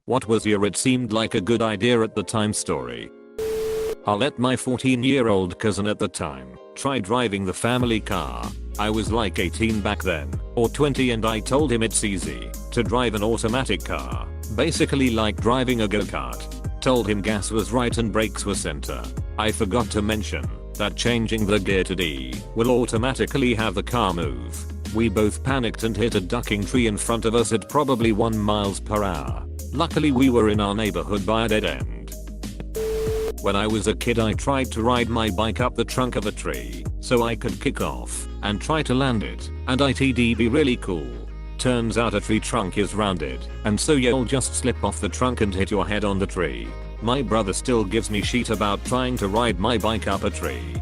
What was your "it seemed like a good idea at the time" story? I let my 14-year-old cousin at the time try driving the family car. I was like 18 back then, or 20, and I told him it's easy to drive an automatic car. Basically like driving a go-kart. Told him gas was right and brakes were center. I forgot to mention that changing the gear to D will automatically have the car move. We both panicked and hit a ducking tree in front of us at probably 1 miles per hour. Luckily we were in our neighborhood by a dead end. When I was a kid I tried to ride my bike up the trunk of a tree so I could kick off and try to land it, and it'd be really cool. Turns out a tree trunk is rounded, and so you'll just slip off the trunk and hit your head on the tree. My brother still gives me shit about trying to ride my bike up a tree.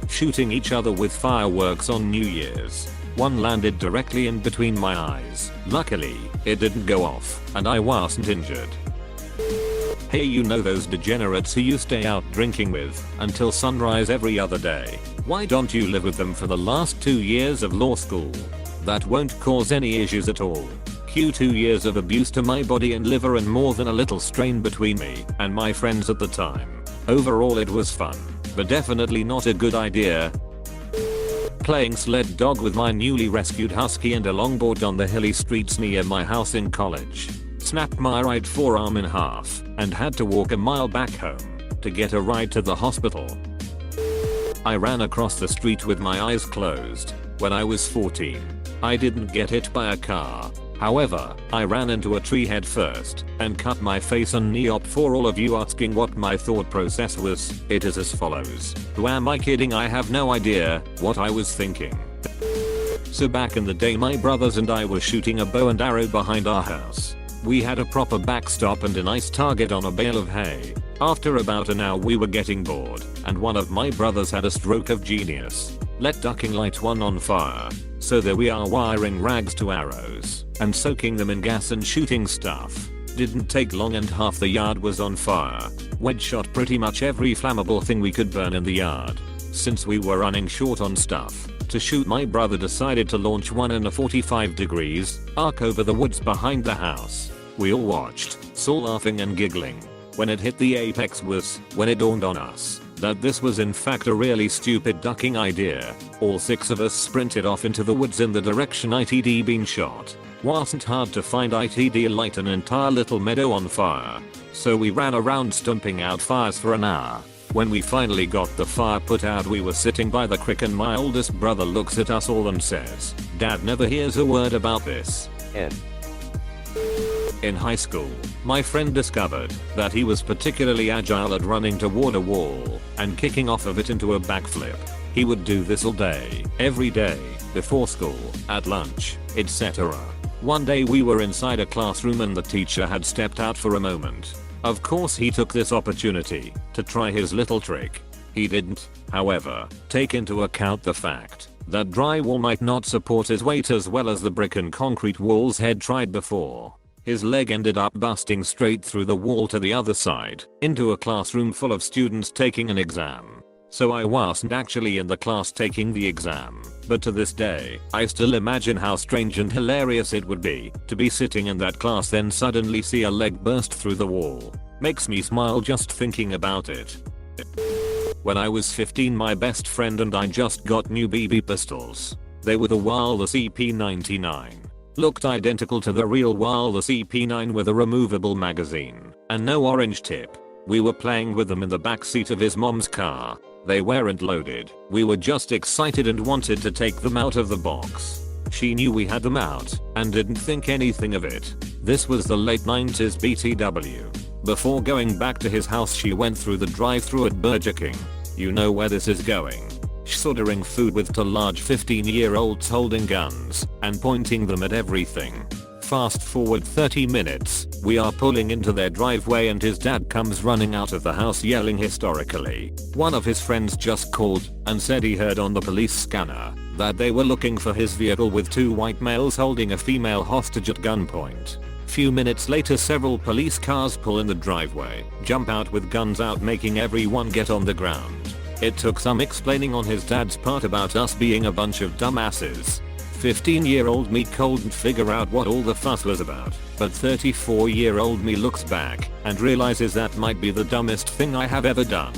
Shooting each other with fireworks on New Year's. One landed directly in between my eyes. Luckily, it didn't go off, and I wasn't injured. Hey, you know those degenerates who you stay out drinking with until sunrise every other day? Why don't you live with them for the last 2 years of law school? That won't cause any issues at all. Cue 2 years of abuse to my body and liver and more than a little strain between me and my friends at the time. Overall it was fun, but definitely not a good idea. Playing sled dog with my newly rescued husky and a longboard on the hilly streets near my house in college. Snapped my right forearm in half and had to walk a mile back home to get a ride to the hospital. I ran across the street with my eyes closed when I was 14. I didn't get hit by a car. However, I ran into a tree head first and cut my face and knee up. For all of you asking what my thought process was, it is as follows. Who am I kidding? I have no idea what I was thinking. So back in the day my brothers and I were shooting a bow and arrow behind our house. We had a proper backstop and a nice target on a bale of hay. After about an hour we were getting bored, and one of my brothers had a stroke of genius. Let ducking light one on fire. So there we are wiring rags to arrows and soaking them in gas and shooting stuff. Didn't take long and half the yard was on fire. We'd shot pretty much every flammable thing we could burn in the yard. Since we were running short on stuff to shoot, my brother decided to launch one in a 45 degrees arc over the woods behind the house. We all watched, saw laughing and giggling. When it hit the apex was when it dawned on us that this was in fact a really stupid ducking idea. All 6 of us sprinted off into the woods in the direction it'd been shot. Wasn't hard to find. It'd light an entire little meadow on fire. So we ran around stomping out fires for an hour. When we finally got the fire put out we were sitting by the creek and my oldest brother looks at us all and says, "Dad never hears a word about this." In high school, my friend discovered that he was particularly agile at running toward a wall and kicking off of it into a backflip. He would do this all day, every day, before school, at lunch, etc. One day we were inside a classroom and the teacher had stepped out for a moment. Of course he took this opportunity to try his little trick. He didn't, however, take into account the fact that drywall might not support his weight as well as the brick and concrete walls had tried before. His leg ended up busting straight through the wall to the other side, into a classroom full of students taking an exam. So I wasn't actually in the class taking the exam, but to this day, I still imagine how strange and hilarious it would be to be sitting in that class then suddenly see a leg burst through the wall. Makes me smile just thinking about it. When I was 15 my best friend and I just got new BB pistols. They were the wireless EP99. Looked identical to the real wireless EP9 with a removable magazine and no orange tip. We were playing with them in the backseat of his mom's car. They weren't loaded. We were just excited and wanted to take them out of the box. She knew we had them out and didn't think anything of it. This was the late 90s BTW. Before going back to his house she went through the drive-thru at Burger King. You know where this is going. Ordering food with 2 large 15-year-olds holding guns and pointing them at everything. Fast forward 30 minutes, we are pulling into their driveway and his dad comes running out of the house yelling hysterically. One of his friends just called and said he heard on the police scanner that they were looking for his vehicle with 2 white males holding a female hostage at gunpoint. Few minutes later several police cars pull in the driveway, jump out with guns out making everyone get on the ground. It took some explaining on his dad's part about us being a bunch of dumbasses. 15-year-old me couldn't figure out what all the fuss was about, but 34-year-old me looks back and realizes that might be the dumbest thing I have ever done.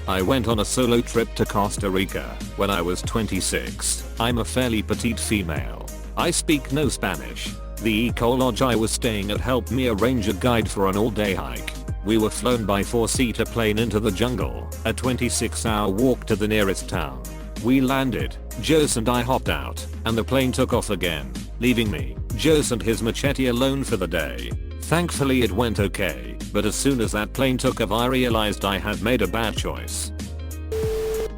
I went on a solo trip to Costa Rica when I was 26. I'm a fairly petite female. I speak no Spanish. The eco lodge I was staying at helped me arrange a guide for an all-day hike. We were flown by 4-seater plane into the jungle, a 26-hour walk to the nearest town. We landed, Jose and I hopped out, and the plane took off again, leaving me, Jose and his machete alone for the day. Thankfully it went okay, but as soon as that plane took off I realized I had made a bad choice.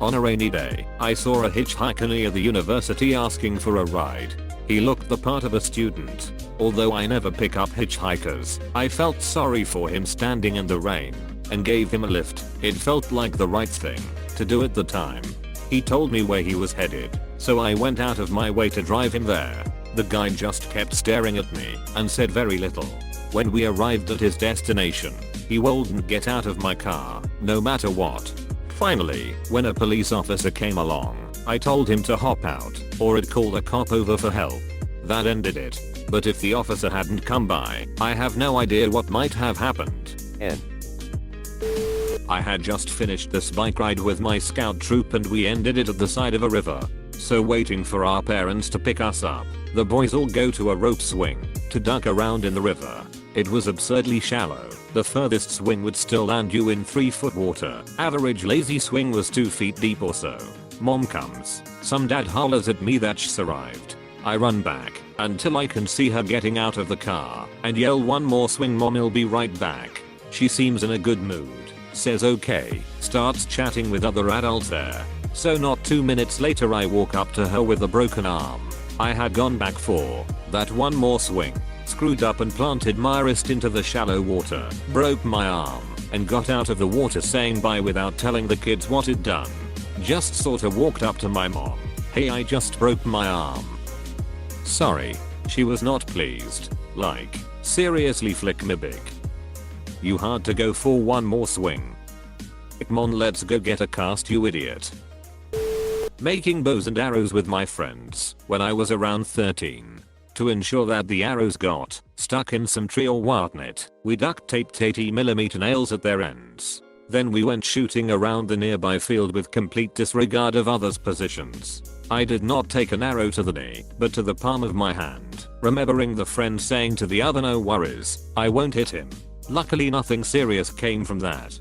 On a rainy day, I saw a hitchhiker near the university asking for a ride. He looked the part of a student. Although I never pick up hitchhikers, I felt sorry for him standing in the rain and gave him a lift. It felt like the right thing to do at the time. He told me where he was headed, so I went out of my way to drive him there. The guy just kept staring at me and said very little. When we arrived at his destination, he wouldn't get out of my car, no matter what. Finally, when a police officer came along, I told him to hop out, or I'd call a cop over for help. That ended it. But if the officer hadn't come by, I have no idea what might have happened. I had just finished this bike ride with my scout troop and we ended it at the side of a river. So waiting for our parents to pick us up, the boys all go to a rope swing to duck around in the river. It was absurdly shallow. The furthest swing would still land you in 3-foot water. Average lazy swing was 2 feet deep or so. Mom comes. Some dad hollers at me that she's arrived. I run back until I can see her getting out of the car and yell, "One more swing, mom, I'll be right back." She seems in a good mood, says okay, starts chatting with other adults there. So not 2 minutes later I walk up to her with a broken arm. I had gone back for that one more swing, screwed up and planted my wrist into the shallow water, broke my arm, and got out of the water saying bye without telling the kids what it'd done. Just sorta walked up to my mom. "Hey, I just broke my arm." Sorry. She was not pleased. Like, seriously, flick me big. You had to go for one more swing. Come on, let's go get a cast, you idiot. Making bows and arrows with my friends when I was around 13. To ensure that the arrows got stuck in some tree or whatnot, we duct taped 80mm nails at their ends. Then we went shooting around the nearby field with complete disregard of others' positions. I did not take an arrow to the knee, but to the palm of my hand, remembering the friend saying to the other, "No worries, I won't hit him." Luckily nothing serious came from that.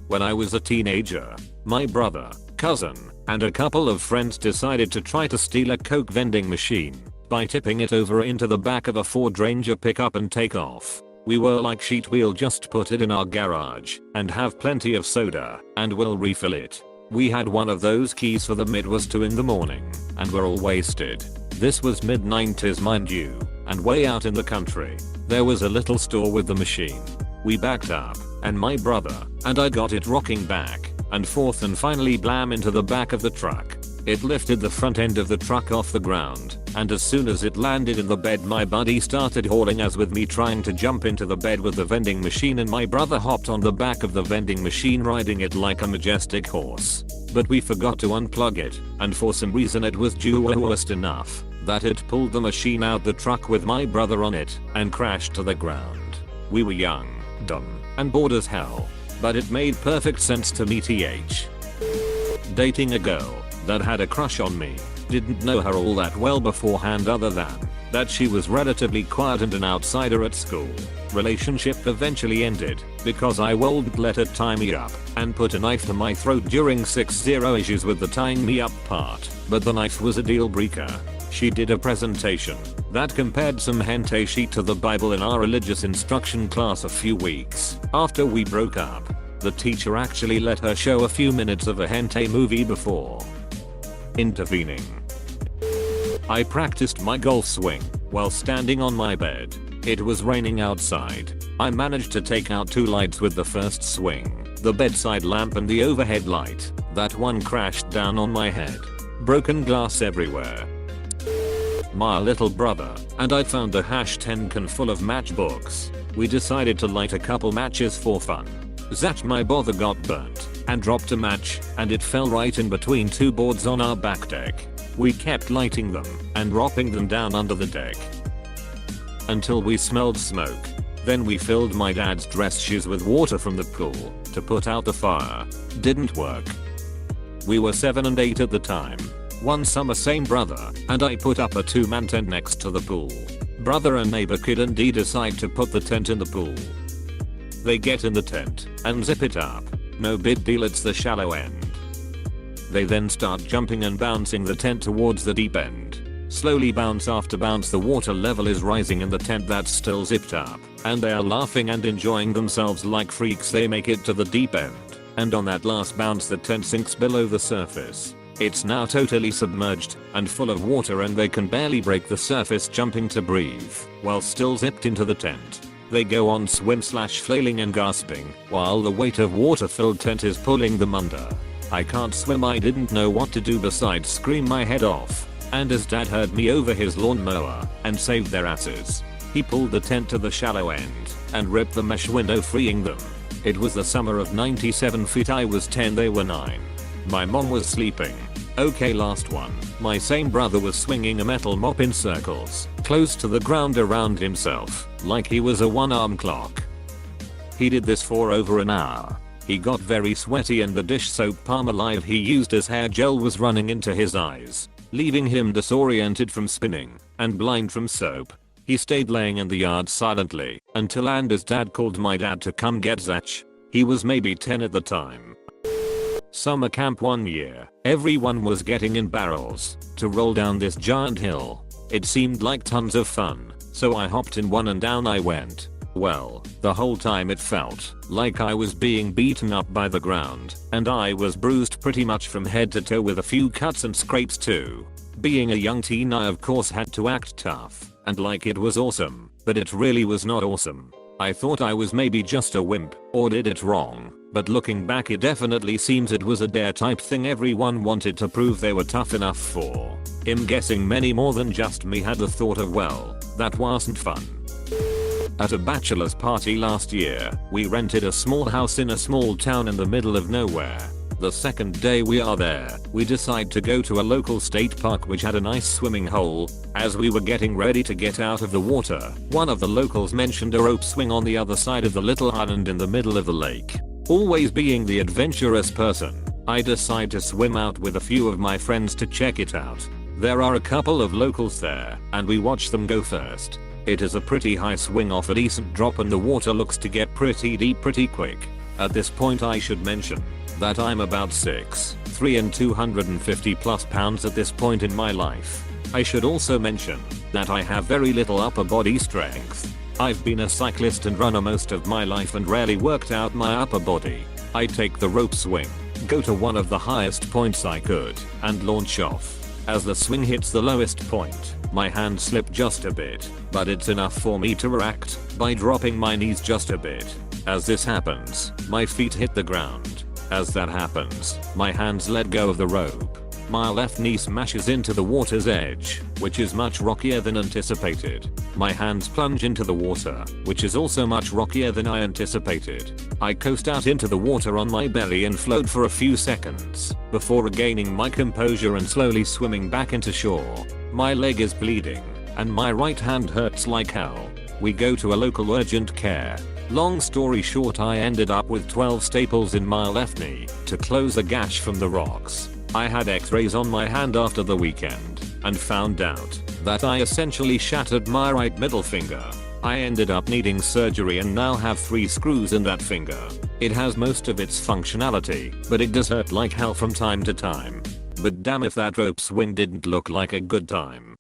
When I was a teenager, my brother, cousin, and a couple of friends decided to try to steal a Coke vending machine by tipping it over into the back of a Ford Ranger pickup and take off. We were like, "Sheet, we'll just put it in our garage and have plenty of soda and we'll refill it." We had one of those keys for them. It was 2 in the morning and we're all wasted. This was mid-90s, mind you, and way out in the country. There was a little store with the machine. We backed up and my brother and I got it rocking back and forth and finally blam into the back of the truck. It lifted the front end of the truck off the ground, and as soon as it landed in the bed my buddy started hauling us, with me trying to jump into the bed with the vending machine and my brother hopped on the back of the vending machine riding it like a majestic horse. But we forgot to unplug it, and for some reason it was just enough that it pulled the machine out the truck with my brother on it and crashed to the ground. We were young, dumb, and bored as hell, but it made perfect sense to me. Dating a girl that had a crush on me. Didn't know her all that well beforehand other than that she was relatively quiet and an outsider at school. Relationship eventually ended because I wouldn't let her tie me up and put a knife to my throat during 6-0 issues with the tying me up part, but the knife was a deal breaker. She did a presentation that compared some hentai sheet to the Bible in our religious instruction class a few weeks after we broke up. The teacher actually let her show a few minutes of a hentai movie before intervening. I practiced my golf swing while standing on my bed. It was raining outside. I managed to take out 2 lights with the first swing, the bedside lamp and the overhead light. That one crashed down on my head. Broken glass everywhere. My little brother and I found a #10 can full of matchbooks. We decided to light a couple matches for fun. Zach, my brother, got burnt and dropped a match and it fell right in between 2 boards on our back deck. We kept lighting them and dropping them down under the deck until we smelled smoke. Then we filled my dad's dress shoes with water from the pool to put out the fire. Didn't work. We were 7 and 8 at the time. One summer same brother and I put up a 2-man tent next to the pool. Brother and neighbor kid and D decide to put the tent in the pool. They get in the tent and zip it up. No big deal, it's the shallow end. They then start jumping and bouncing the tent towards the deep end. Slowly bounce after bounce, the water level is rising in the tent that's still zipped up, and they are laughing and enjoying themselves like freaks. They make it to the deep end, and on that last bounce the tent sinks below the surface. It's now totally submerged and full of water and they can barely break the surface jumping to breathe while still zipped into the tent. They go on swim/flailing and gasping while the weight of water-filled tent is pulling them under. I can't swim. I didn't know what to do besides scream my head off, and as dad heard me over his lawnmower and saved their asses. He pulled the tent to the shallow end and ripped the mesh window, freeing them. It was the summer of 97 feet. I was 10, they were 9. My mom was sleeping. Okay, last one. My same brother was swinging a metal mop in circles close to the ground around himself like he was a one-arm clock. He did this for over an hour. He got very sweaty and the dish soap Palmolive he used as hair gel was running into his eyes, leaving him disoriented from spinning and blind from soap. He stayed laying in the yard silently until Andy's dad called my dad to come get Zach. He was maybe 10 at the time. Summer camp one year, everyone was getting in barrels to roll down this giant hill. It seemed like tons of fun, so I hopped in one and down I went. Well, the whole time it felt like I was being beaten up by the ground, and I was bruised pretty much from head to toe with a few cuts and scrapes too. Being a young teen, I of course had to act tough and like it was awesome, but it really was not awesome. I thought I was maybe just a wimp or did it wrong, but looking back it definitely seems it was a dare type thing. Everyone wanted to prove they were tough enough for. I'm guessing many more than just me had the thought of, well, that wasn't fun. At a bachelor's party last year, we rented a small house in a small town in the middle of nowhere. The second day we are there, we decide to go to a local state park which had a nice swimming hole. As we were getting ready to get out of the water, one of the locals mentioned a rope swing on the other side of the little island in the middle of the lake. Always being the adventurous person, I decide to swim out with a few of my friends to check it out. There are a couple of locals there, and we watch them go first. It is a pretty high swing off a decent drop and the water looks to get pretty deep pretty quick. At this point I should mention that I'm about 6'3" and 250 plus pounds at this point in my life. I should also mention that I have very little upper body strength. I've been a cyclist and runner most of my life and rarely worked out my upper body. I take the rope swing, go to one of the highest points I could, and launch off. As the swing hits the lowest point, my hand slipped just a bit, but it's enough for me to react by dropping my knees just a bit. As this happens, my feet hit the ground. As that happens, my hands let go of the rope. My left knee smashes into the water's edge, which is much rockier than anticipated. My hands plunge into the water, which is also much rockier than I anticipated. I coast out into the water on my belly and float for a few seconds before regaining my composure and slowly swimming back into shore. My leg is bleeding, and my right hand hurts like hell. We go to a local urgent care. Long story short, I ended up with 12 staples in my left knee to close a gash from the rocks. I had x-rays on my hand after the weekend and found out that I essentially shattered my right middle finger. I ended up needing surgery and now have 3 screws in that finger. It has most of its functionality, but it does hurt like hell from time to time. But damn if that rope swing didn't look like a good time.